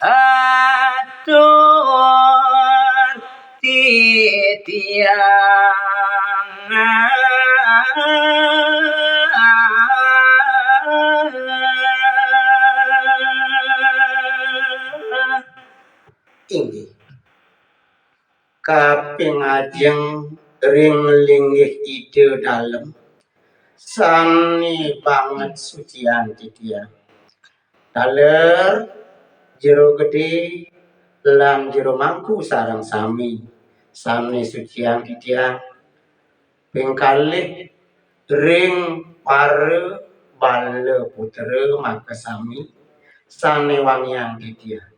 atur titiang tinggi kaping ajeng ring linggih ide dalem sani banget sucian dia taler jero gede lan jero mangku sarang sami sucian dia pengkalih ring pare bale putere maka sami sane wangian dia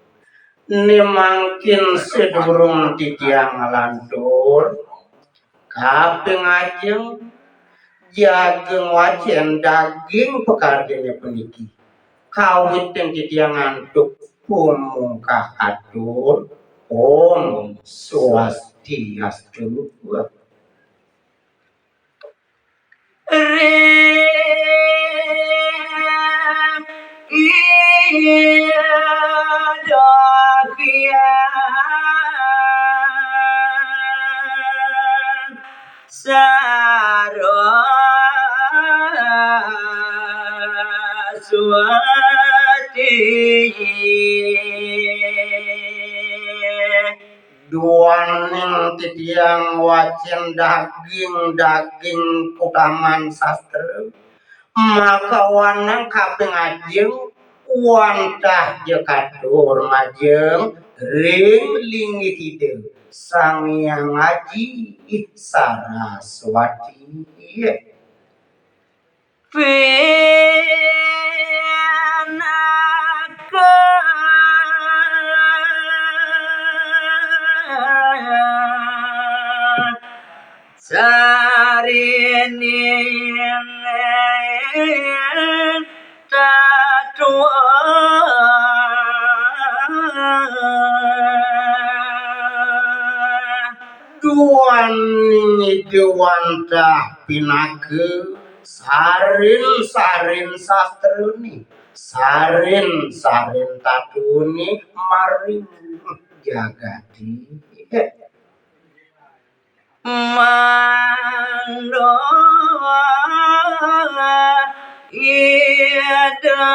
ni mangkin sedurung titiang ngalantur kaping ajeng jageng wajen daging pekardene peniki kawit yang titiang ngantuk pumungkah atur om swastiastu duaning titiang wajen daging utaman sastra maka wanang kaping ajeng wantah jekatur majeng ring linggih ide sang yang ngaji Saraswati duaning dewanta pinake sarin sastroni sarin tatuni maring jagati mando ida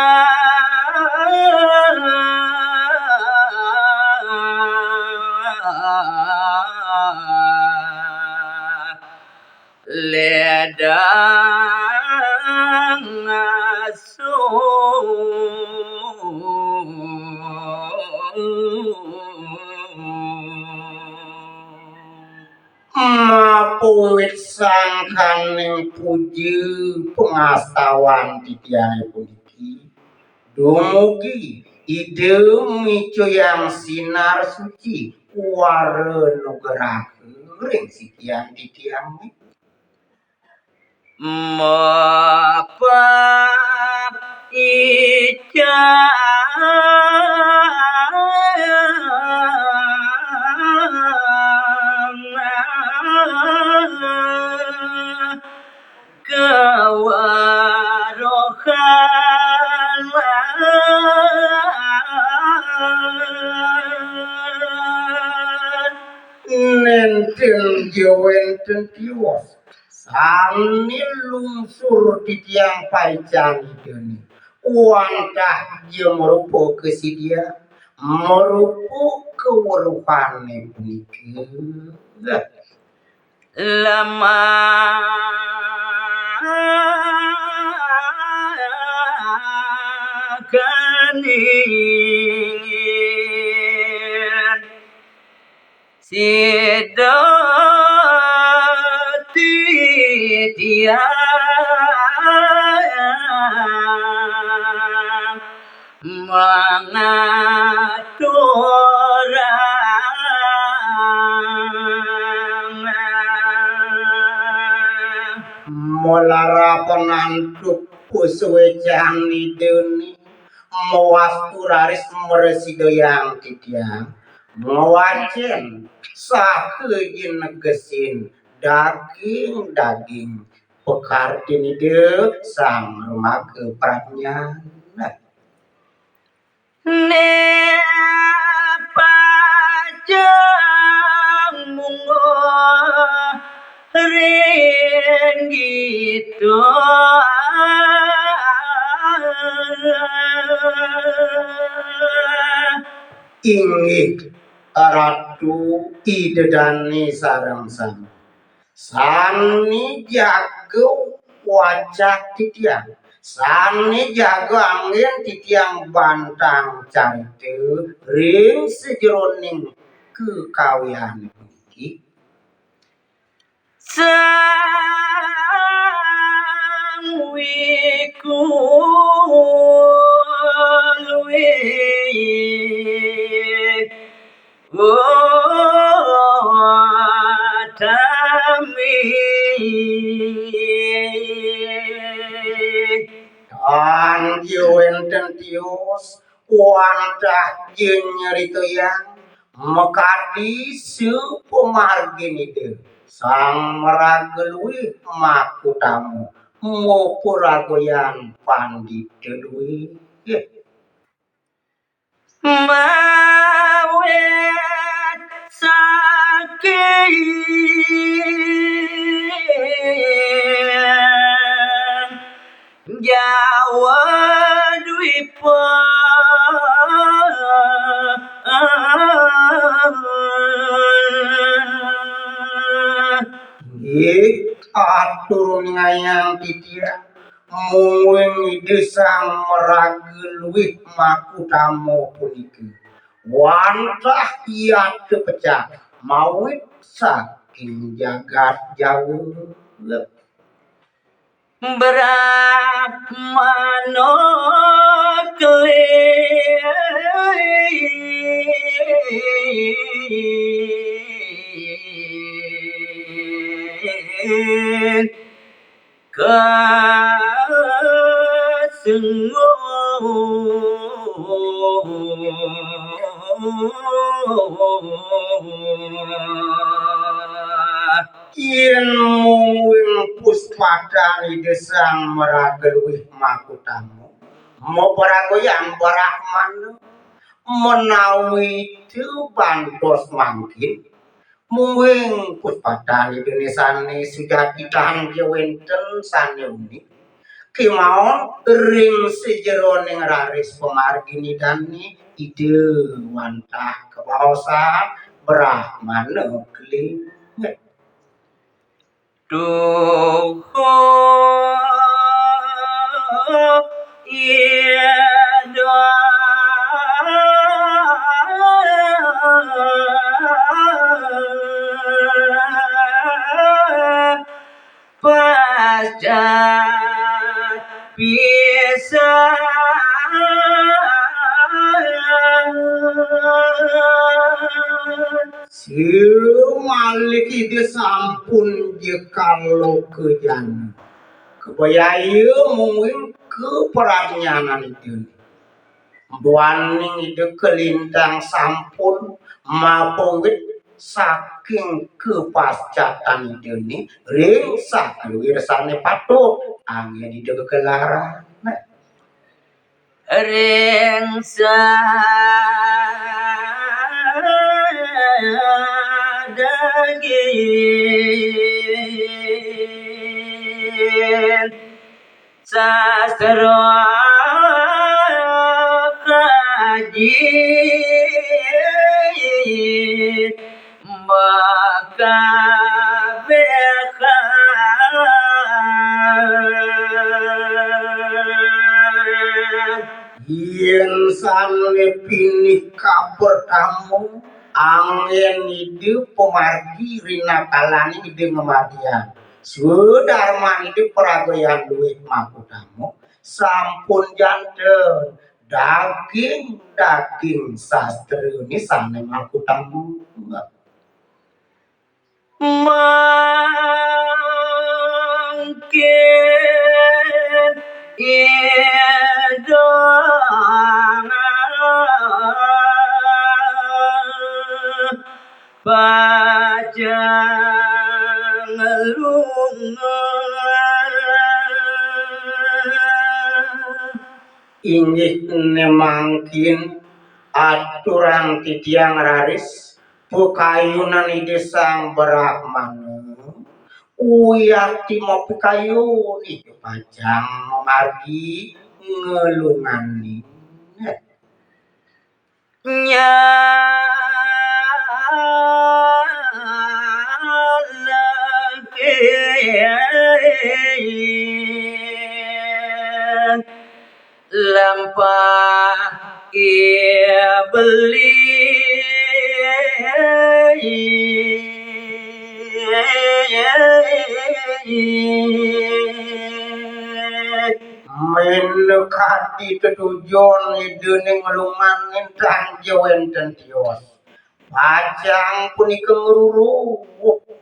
ledang mapuwit sangkaning puji pengastawan titiane puniki dumugi ide mico yang sinar suci ware nugrahaken ring sitian titiang mapa ica kewarohan nenten jewenten tiwas sani lungsur di tiang paican ini wantah dia merupakan kesidia merupakan kewaruhane puniki lama kaningin sidati tiang molara penantuk pusuwejan ideni mawas turaris meresido yang titiang ngawacen sakeun gesin daging pekartin ide sang rumake pratnya ne pajamungo ringgito ingik ratu idedani sarang sani jago wajah titiang sani jago angin titiang bantang carte ring sejeroning kekawian iki sangwiku luwe tami an enten tios wantah jeung nyarita yang mekadi supemargin itu sang meragelui makutamu mupuragoyan pandita deui mawet saking Jawa Dwipa atur ngayang titia mungwing desang meragelui makutamu puniki wantah ia kepecah mawit saking jagat jauh Brahmano klen kasengo ilmu puspadani desang meragelui makutamu moparagoyan Brahmana menawi itu bantos mangkin mungkin puspadani denesane sudah ditahan jewenten sane unik kemauan ring sejeroning raris pemargini dani ide wantah kebawasa Brahmana keling Tuh iya pasca bisa siu malik ide sampun je kalau kejan kebayayu mungkin ke peranyanan itu buaning ide kelintang sampun mapongit saking kepascatan itu ni ring saklu irsane patut angin ide kegelaran ring daging sastra kaji maka yen sane pinih kabar kamu angin hidup pemargi rina kalani ide ngemadian sudarma ide peragoyan duit makutamu sampun janten daging sastra ini sane makutamu mungkin idong inggih nemangkin aturan titiang raris pekayunan ide sang Brahmana uyati mau pekayun itu pajang margi ngelungani lampah ia beli menekati ketujuan idene ngelunganin tanjawan dan tios pajang punika ngeruru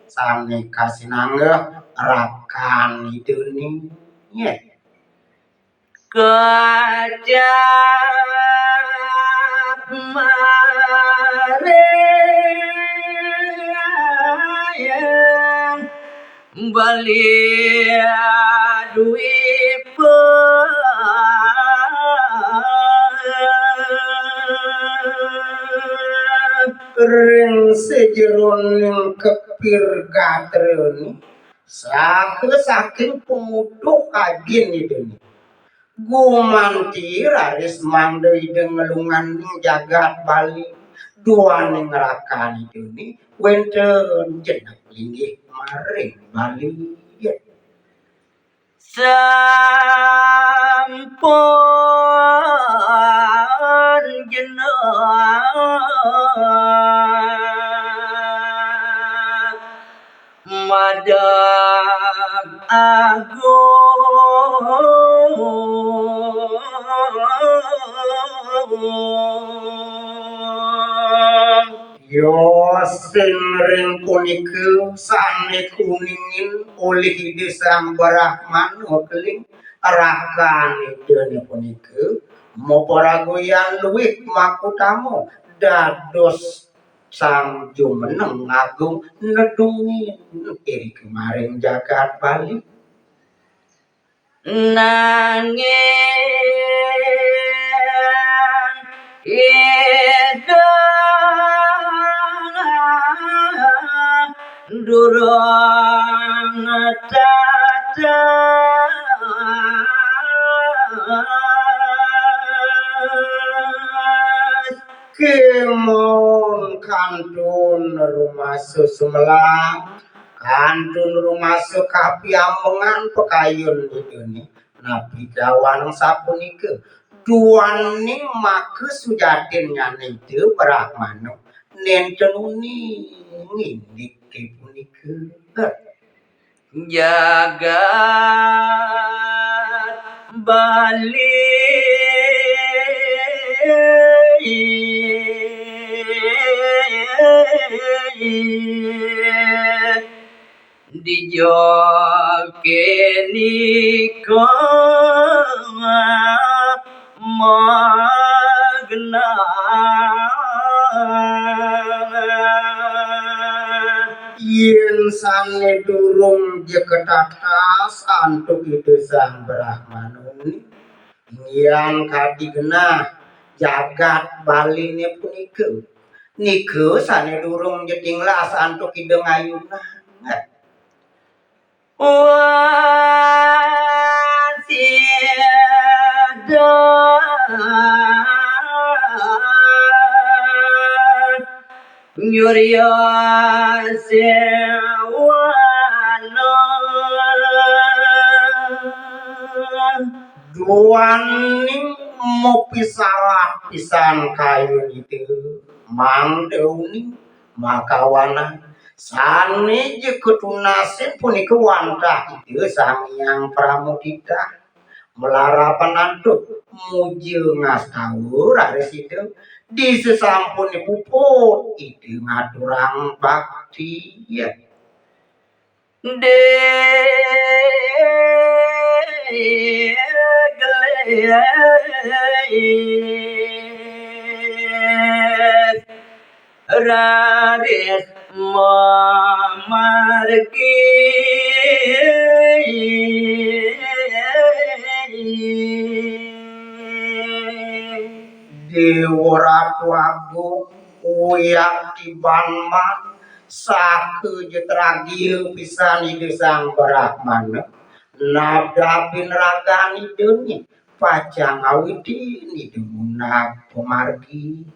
sane kasinangga rakan idene kajap marayang balia duit ring sejeroning kepir gatreni saking pemuduk agin idene gumanti raris mandai dengelungan jagat Bali dua ning rakan itu ni wenten jenak linggih maring Bali sampun jenak madag agung Yosin ring punika sane kuningin oleh desang Brahman keling rakan dene punika moparagoyan luwih makutamo dados sang jumeneng agung nedungi iri kemarin jagat Bali nanging durung tata kemon kantun rumah susumelang kantun rumah kapiambengan pekayun itu nih nabi gawan sapunika duaning make sujatin itu Brahmana nenten uni ngindik punika jagat Bali dijokeni magna yen sane durung jeketatas antuk itu sang Brahmana yang kadigena jagat Bali ne punika niku sane durung jetinglas antuk ideng ayuna wasiada nyurya sewano duaning mopisalah pisan kayu itu mangdeuni makawana sane je ketunasin punika wantah itu sang yang pramudita melarapan aduk muji ngastawur aris itu di sesampun puput itu ngaturang bakti ya de raris mamargi Dewaratu agung uyak tibanman saku jetragil pisan ide sang Brahmana nadapin ragani deuni pacang awidini demunag pemargi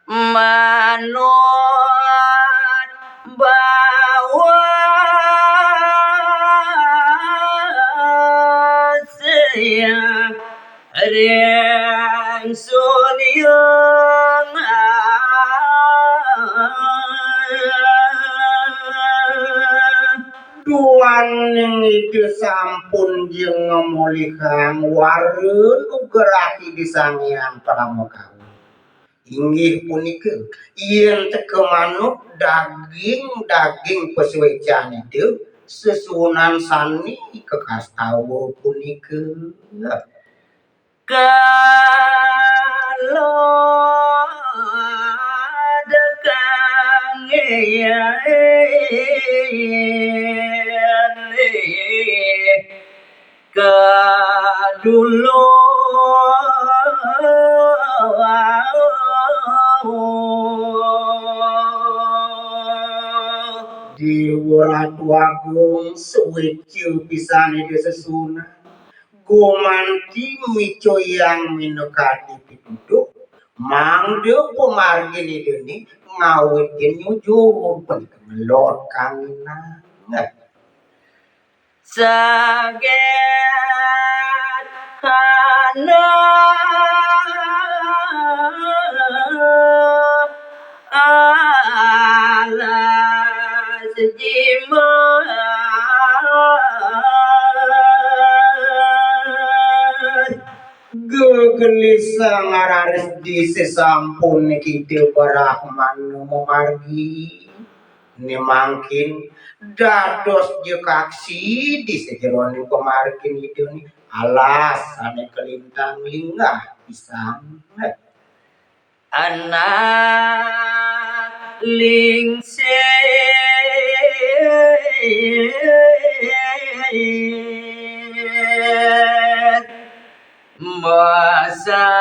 manut bawa siang Riang sunyung duaning ide sampun jeung ngemulihang wareun ugeraki disangiang pramuka inggih punika yen teu manuk daging pesuecan itu sesunan sani kekastawa punika kalau dekang kadulu Dewaratu agung suweceu pisan ide sesunan gumanti micoyang minekati pituduh mangde pemargin ideni ngawitkeun nyujur pengelot kangina saget hana alas jima gegelisah ngararis di sesampun kitu Brahman memargi ini mangkin dados jekaksi di sejeroning pemargin itu nih alas ane kelintang linggah pisang anak lingse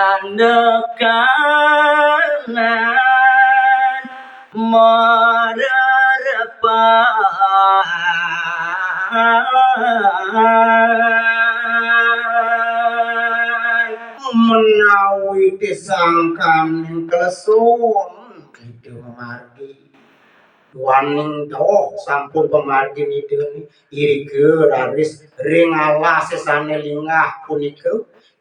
masandekan menawi disangkan kleson kitu margi waning doh sampun pemargin itu irike raris ringala sesane linggah punika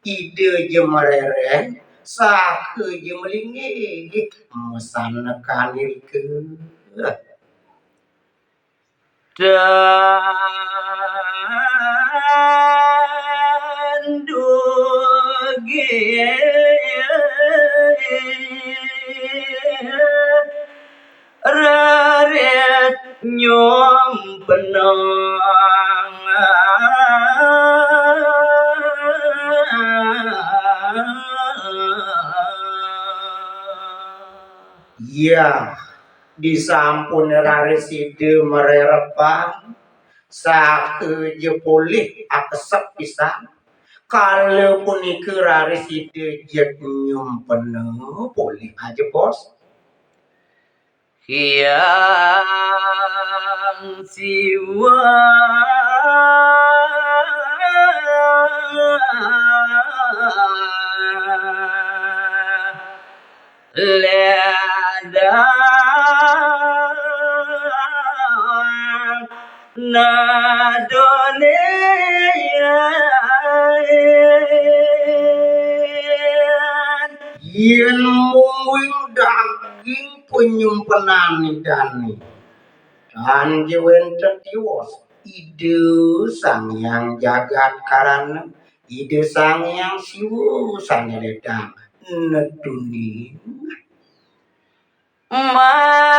ide jemereren sake jemelingi mesanekan irike dan dugi raret nyom penang ya disampun rariside mererepan sake je pulih akesep pisan kalau punika rariside je nyumpen pulih aja bos yang siwa ledang nadone yen mung daging penyumpenan dani dan jewenten tiwas ide sang yang jagat karana ide sang yang siwu sang ledang neduni mawasa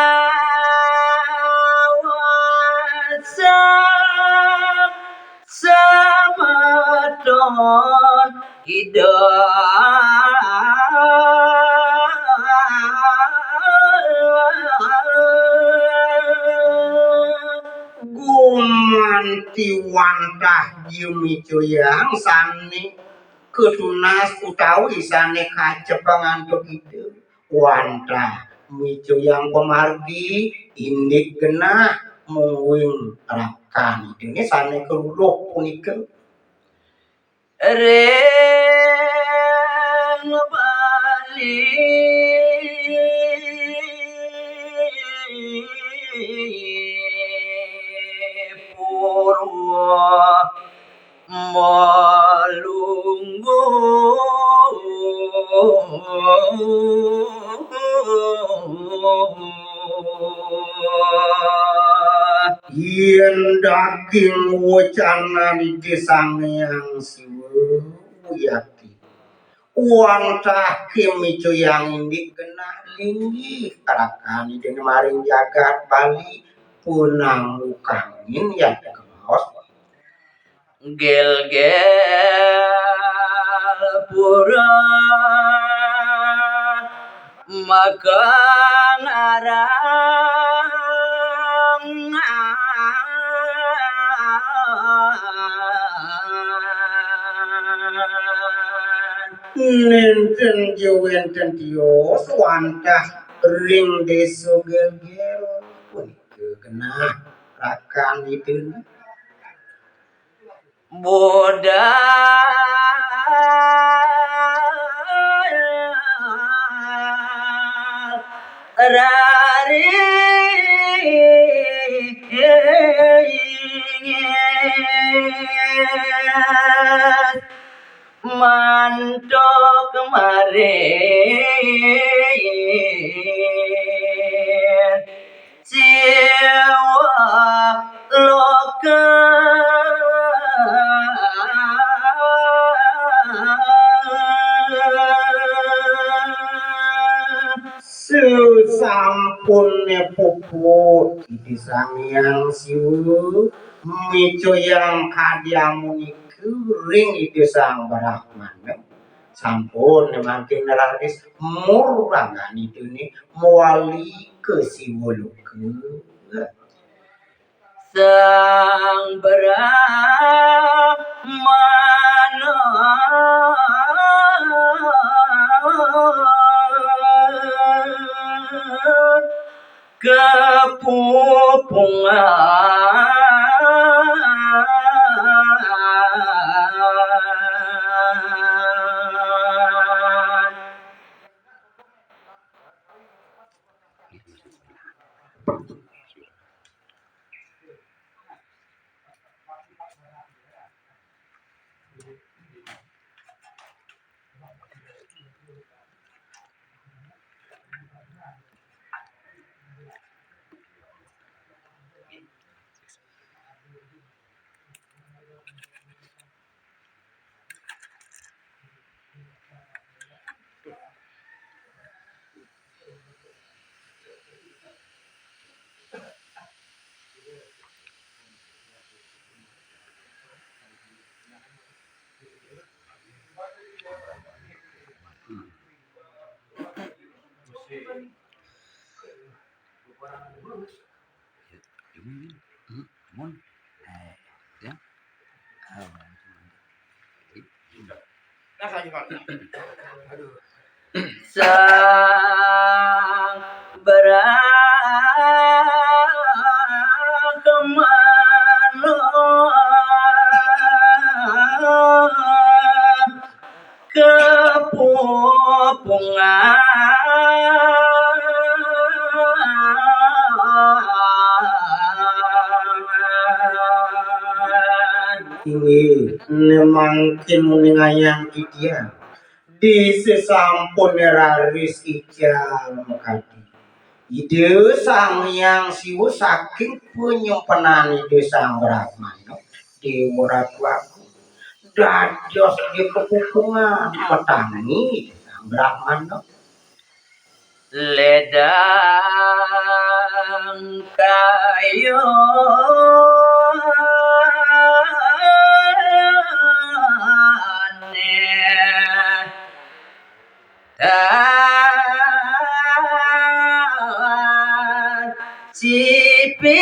samaton manti wantah yumico yang sani ketunas utawi sane kacepangan begitu wantah mico yang pemargi indik genah mungwing rakan ini sane keruruh punika reng bali purwa malunggu yen daging wacana di desang yang siwuyati wantah kemico yang ini genah linggih karakani dan maring jagat Bali punang mukangin yang kemaos gel-gel pura maka ngarang nenten jewenten tios wantah ring deso gel-gel pun kenah rakan itu budaya rari mantok kemarin jiwa loka sesampune puput di sangyang siwu mico yang kadiamuniku ring itu sang Brahman sampun makin neraris murangan itu nih muali ke siwuluku sang Brahmana kepupungan sang Brahmana kepupungan ini nemangkin muningayang dia di sesampun neraris ical mekati ide sang yang siwu saking penyimpenan ide sang Brahman di murat waku dajos di kepupungan metangi sang Brahman ledang kayo cipi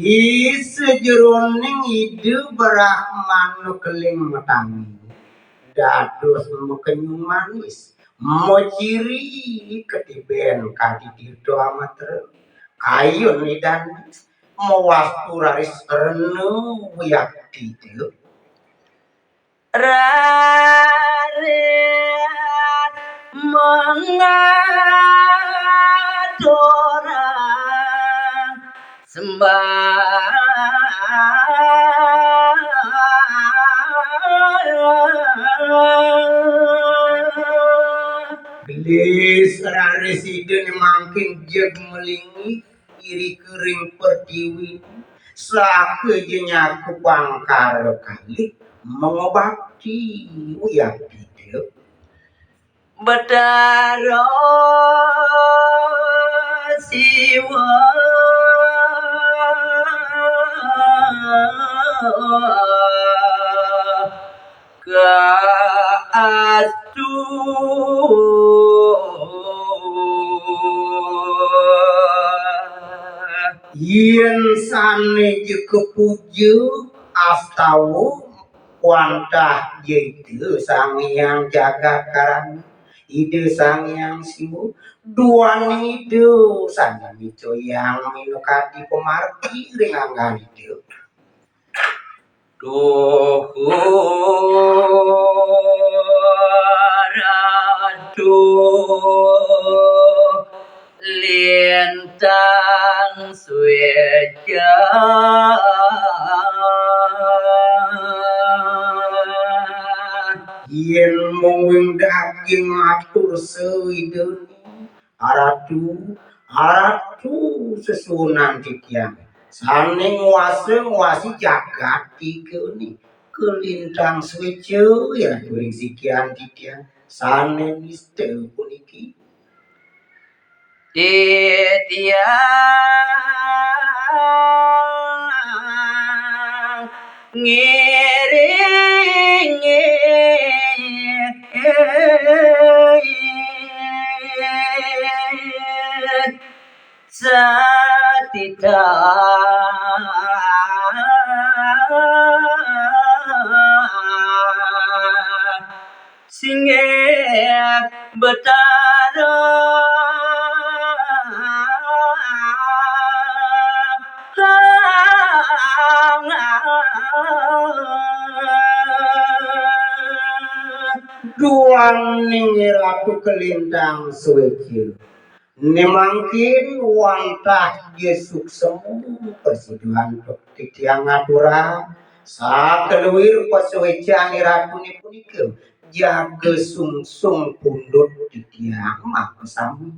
Sejeroning ide Brahman keling metangi dados mekenyung manis mociri ketiben kadi dirdo amat ayun nidan mewastu raris renu yakti teu raret mengadorang Gelis residen mangkin jeg melingi iri kering pertiwi sakejenya kupang karo kali mengobati uyak dideu bedaro siwa kaastu yen sane je kepuju astawu wantah yaitu sang yang jaga karang ide sang yang siwu duan ide sang mico yang minukati pemarti ringangan ide ratu lintang sueja yen mung daging atur seideni aratu sesunan tikian sane nguasi jagat tikeni kelintang sueja ya turing sikian tikian sane miste puniki titiang ngiringi satita singe betara duang ning ratu kelintang sueja nemangkin wantah Yesus semu persiduhan titiang atura sakeluwir pasuecan ratu ni punika jaga sungsung pundut titiang mak sami